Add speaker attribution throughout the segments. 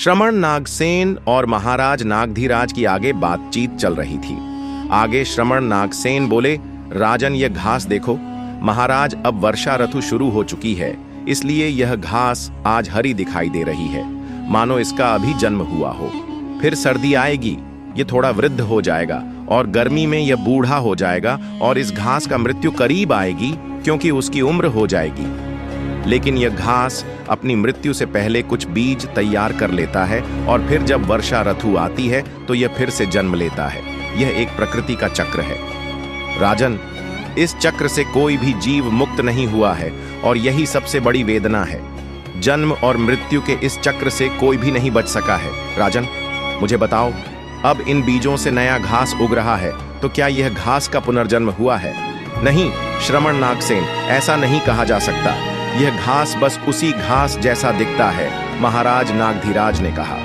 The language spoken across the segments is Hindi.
Speaker 1: श्रमण नागसेन और महाराज नागधीराज की आगे बातचीत चल रही थी। आगे श्रमण नागसेन बोले, राजन यह घास देखो। महाराज अब वर्षा ऋतु शुरू हो चुकी है, इसलिए यह घास आज हरी दिखाई दे रही है, मानो इसका अभी जन्म हुआ हो। फिर सर्दी आएगी, ये थोड़ा वृद्ध हो जाएगा और गर्मी में यह बूढ़ा हो जाएगा और इस घास का मृत्यु करीब आएगी क्योंकि उसकी उम्र हो जाएगी। लेकिन यह घास अपनी मृत्यु से पहले कुछ बीज तैयार कर लेता है और फिर जब वर्षा ऋतु आती है तो यह फिर से जन्म लेता है। यह एक प्रकृति का चक्र है। राजन, इस चक्र से कोई भी जीव मुक्त नहीं हुआ है और यही सबसे बड़ी वेदना है। जन्म और मृत्यु के इस चक्र से कोई भी नहीं बच सका है। राजन, मुझे बताओ, अब इन बीजों से नया घास उग रहा है, तो क्या यह घास का पुनर्जन्म हुआ है? नहीं श्रमण नागसेन, ऐसा नहीं कहा जा सकता। यह घास बस उसी घास जैसा दिखता है, महाराज नागधीराज ने कहा।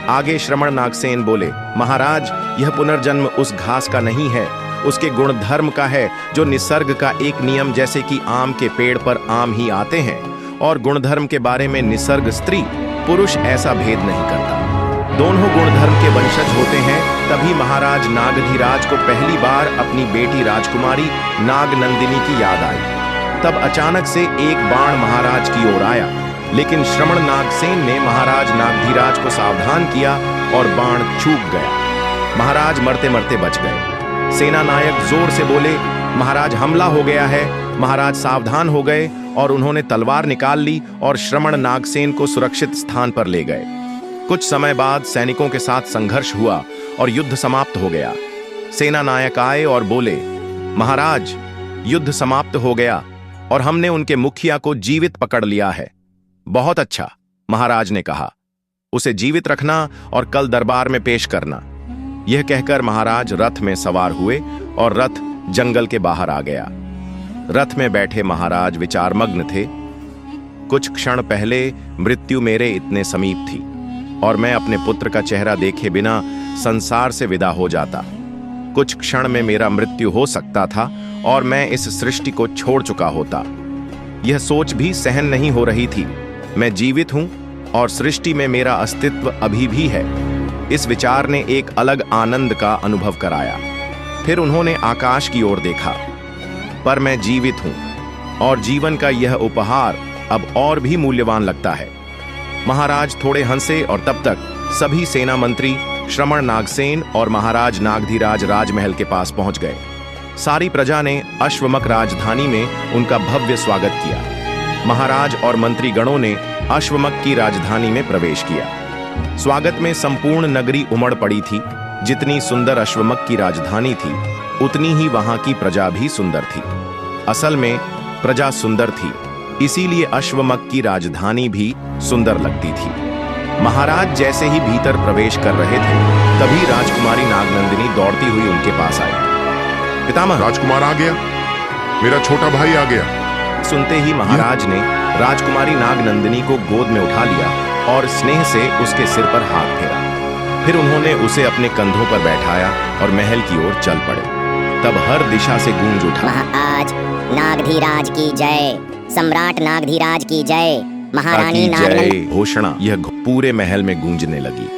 Speaker 1: आगे श्रमण नागसेन बोले, महाराज यह पुनर्जन्म उस घास का नहीं है, उसके गुणधर्म का है, जो निसर्ग का एक नियम जैसे कि आम के पेड़ पर आम ही आते हैं। और गुणधर्म के बारे में निसर्ग स्त्री पुरुष ऐसा भेद नहीं करता। दोनों गुणधर्म के वंशज होते हैं। तभी महाराज नागधीराज को पहली बार अपनी बेटी राजकुमारी नागनंदिनी की याद आई। तब अचानक से एक बाण महाराज की ओर आया, लेकिन श्रमण नागसेन ने महाराज नागधीराज को सावधान किया और बाण चूक गया। महाराज मरते मरते बच गए। सेना नायक जोर से बोले, महाराज हमला हो गया है। महाराज सावधान हो गए और उन्होंने तलवार निकाल ली और श्रमण नागसेन को सुरक्षित स्थान पर ले गए। कुछ समय बाद सैनिकों के साथ संघर्ष हुआ और युद्ध समाप्त हो गया। सेना नायक आए और बोले, महाराज युद्ध समाप्त हो गया और हमने उनके मुखिया को जीवित पकड़ लिया है। बहुत अच्छा, महाराज ने कहा, उसे जीवित रखना और कल दरबार में पेश करना। यह कहकर महाराज रथ में सवार हुए और रथ जंगल के बाहर आ गया। रथ में बैठे महाराज विचारमग्न थे। कुछ क्षण पहले मृत्यु मेरे इतने समीप थी और मैं अपने पुत्र का चेहरा देखे बिना संसार से विदा हो जाता। कुछ क्षण में मेरा मृत्यु हो सकता था और मैं इस सृष्टि को छोड़ चुका होता। यह सोच भी सहन नहीं हो रही थी। मैं जीवित हूं और सृष्टि में मेरा अस्तित्व अभी भी है। इस विचार ने एक अलग आनंद का अनुभव कराया। फिर उन्होंने आकाश की ओर देखा। पर मैं जीवित हूं और जीवन का यह उपहार अब और भी मूल्यवान लगता है। महाराज थोड़े हंसे और तब तक सभी सेना मंत्री श्रमण नागसेन और महाराज नागधीराज राजमहल के पास पहुंच गए। सारी प्रजा ने अश्वमक राजधानी में उनका भव्य स्वागत किया। महाराज और मंत्री गणों ने अश्वमक की राजधानी में प्रवेश किया। स्वागत में संपूर्ण नगरी उमड़ पड़ी थी। जितनी सुंदर अश्वमक की राजधानी थी, उतनी ही वहां की प्रजा भी सुंदर थी। असल में प्रजा सुंदर थी, इसीलिए अश्वमक की राजधानी भी सुंदर लगती थी। महाराज जैसे ही भीतर प्रवेश कर रहे थे, तभी राजकुमारी नागनंदिनी दौड़ती हुई उनके पास आई। पितामह,
Speaker 2: राजकुमार आ गया, मेरा छोटा भाई आ गया।
Speaker 1: सुनते ही महाराज ने राजकुमारी नागनंदिनी को गोद में उठा लिया और स्नेह से उसके सिर पर हाथ फेरा। फिर उन्होंने उसे अपने कंधों पर बैठाया और महल की ओर चल पड़े। तब हर दिशा से गूंज उठा,
Speaker 3: महाराज नागधीराज की जय, सम्राट नागधीराज की जय, महारानी नागनंदिनी।
Speaker 1: घोषणा यह पूरे महल में गूंजने लगी।